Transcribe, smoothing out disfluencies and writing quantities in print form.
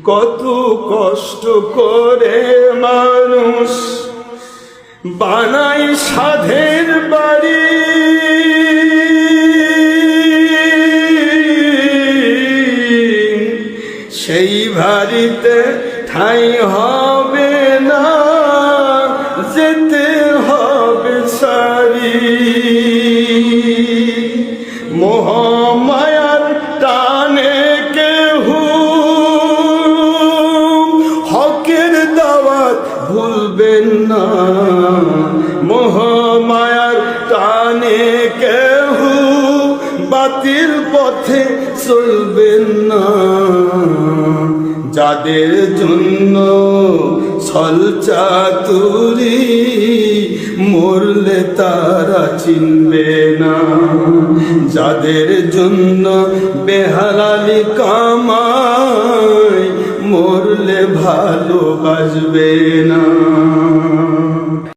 কত কষ্ট করে মানুষ বানাই সাধের বাড়ি, সেই বাড়িতে ঠাঁই হবে না, যেতে হবে সারি। মোহমায়ার টানে কেহু হকের দাওয়াত ভুলবেন না, মোহমায়ার টানে কেহু বাতিল পথে চলবেন না। যাদের জন্য ছল চাতুরি মরলে তারা চিনবে না, যাদের জন্য বেহালালি কামাই মরলে ভালোবাসবে না।